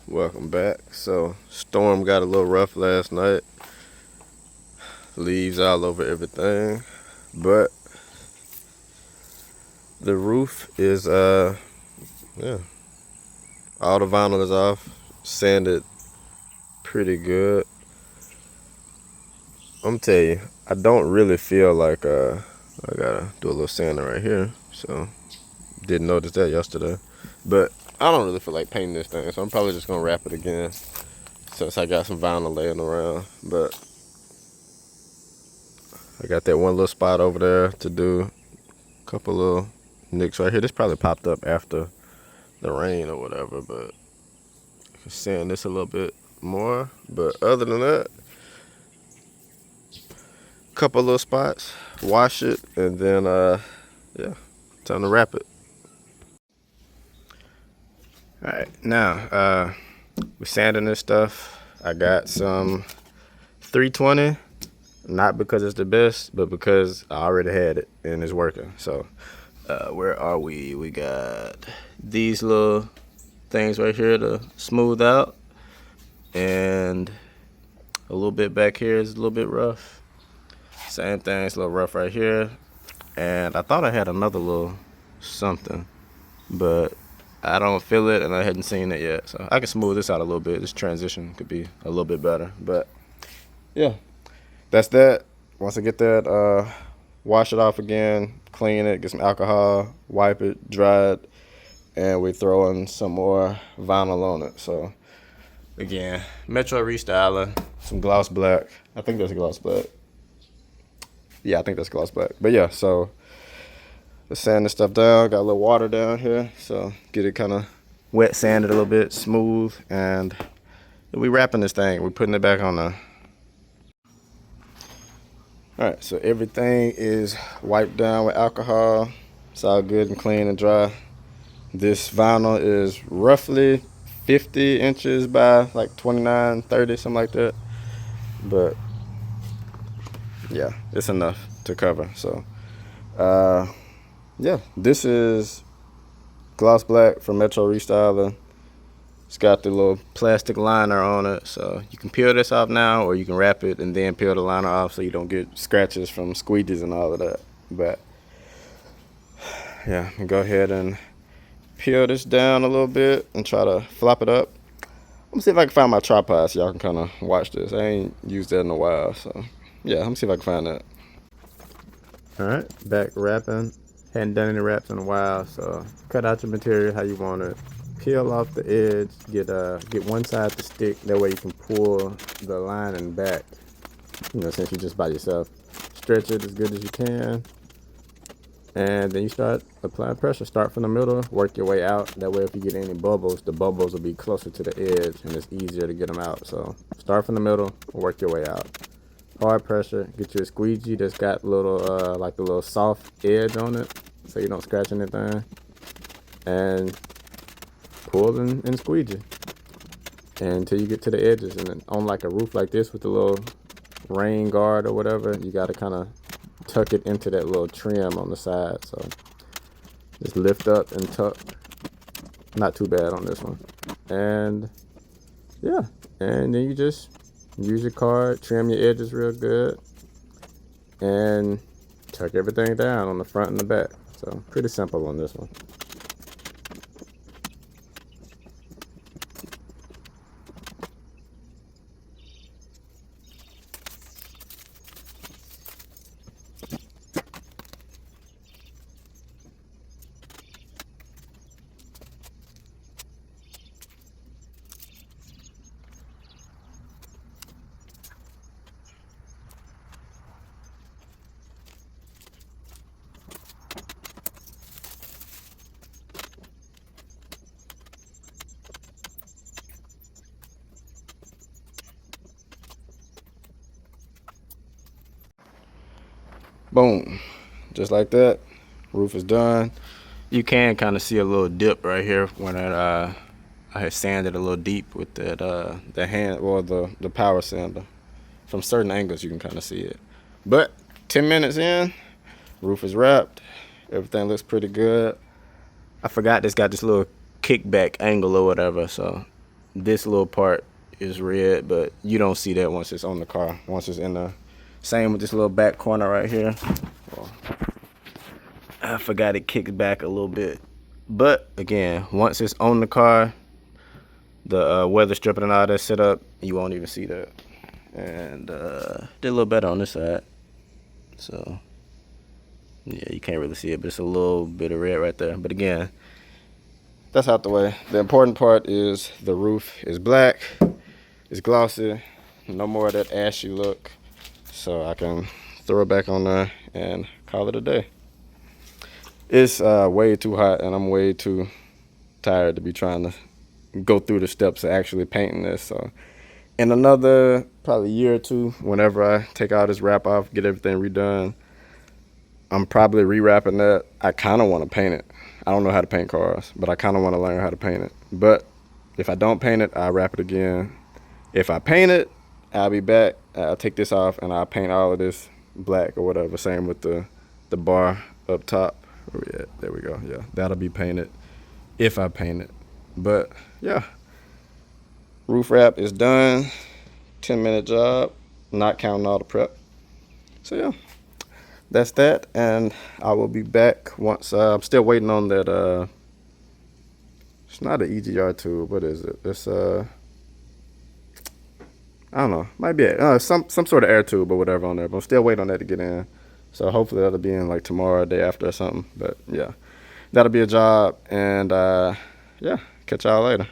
Welcome back. So, storm got a little rough last night. Leaves all over everything. But the roof is yeah. All the vinyl is off. Sanded pretty good. I'm tell you, I don't really feel like I gotta do a little sanding right here. So didn't notice that yesterday. But I don't really feel like painting this thing, so I'm probably just gonna wrap it again since I got some vinyl laying around. But I got that one little spot over there to do. A couple little nicks right here. This probably popped up after the rain or whatever, but I can sand this a little bit more. But other than that, couple little spots, wash it, and then yeah, time to wrap it. All right, now we're sanding this stuff. I got some 320, not because it's the best, but because I already had it and it's working. So where are we? We got these little things right here to smooth out, and a little bit back here is a little bit rough. Same thing, it's a little rough right here. And I thought I had another little something, but I don't feel it and I hadn't seen it yet. So I can smooth this out a little bit. This transition could be a little bit better. But yeah, that's that. Once I get that, wash it off again, clean it, get some alcohol, wipe it, dry it, and we throw in some more vinyl on it. So again, Metro Restyling, some gloss black. I think that's gloss black. Yeah, I think that's gloss black. But yeah, so let's sand this stuff down. Got a little water down here, so get it kind of wet, sanded a little bit, smooth, and we wrapping this thing. We're putting it back on there. All right, so everything is wiped down with alcohol. It's all good and clean and dry. This vinyl is roughly 50 inches by like 29, 30, something like that. But yeah, it's enough to cover. So yeah, this is gloss black from Metro Restyling. It's got the little plastic liner on it, so you can peel this off now, or you can wrap it and then peel the liner off so you don't get scratches from squeegees and all of that. But yeah, go ahead and peel this down a little bit and try to flop it up. I'm gonna see if I can find my tripod so y'all can kind of watch this. I ain't used that in a while, so yeah, let me see if I can find that. All right, back wrapping. Hadn't done any wraps in a while, so cut out your material how you want it. Peel off the edge, get one side to stick, that way you can pull the lining back, since you're just by yourself. Stretch it as good as you can, and then you start applying pressure. Start from the middle, work your way out. That way if you get any bubbles, the bubbles will be closer to the edge and it's easier to get them out. So start from the middle, work your way out. Hard pressure, get you a squeegee that's got little like a little soft edge on it so you don't scratch anything, and pull and squeegee until you get to the edges. And then on like a roof like this with the little rain guard or whatever, you got to kind of tuck it into that little trim on the side. So just lift up and tuck. Not too bad on this one. And yeah, and then you just use your card, trim your edges real good, and tuck everything down on the front and the back. So pretty simple on this one. Boom, just like that, roof is done. You can kind of see a little dip right here when I had sanded a little deep with that the hand or the power sander. From certain angles you can kind of see it. But 10 minutes in, roof is wrapped, everything looks pretty good. I forgot this got this little kickback angle or whatever, so this little part is red, but you don't see that once it's on the car. Once it's in the, same with this little back corner right here. Well, I forgot it kicks back a little bit. But again, once it's on the car, the weather stripping and all that set up, you won't even see that. And did a little better on this side. So yeah, you can't really see it, but it's a little bit of red right there. But again, that's out the way. The important part is the roof is black, it's glossy, no more of that ashy look. So I can throw it back on there and call it a day. It's way too hot and I'm way too tired to be trying to go through the steps of actually painting this. So in another probably year or two, whenever I take all this wrap off, get everything redone, I'm probably rewrapping that. I kind of want to paint it. I don't know how to paint cars, but I kind of want to learn how to paint it. But if I don't paint it, I'll wrap it again. If I paint it, I'll be back. I'll take this off and I'll paint all of this black or whatever. Same with the bar up top. Where we at? There we go. Yeah, that'll be painted if I paint it. But yeah, roof wrap is done. 10-minute job, not counting all the prep. So yeah, that's that, and I will be back once. I'm still waiting on that. It's not an EGR tube. What is it? It's I don't know. Might be some sort of air tube or whatever on there. But I'm still waiting on that to get in. So hopefully that'll be in like tomorrow, or day after or something. But yeah, that'll be a job, and yeah, catch y'all later.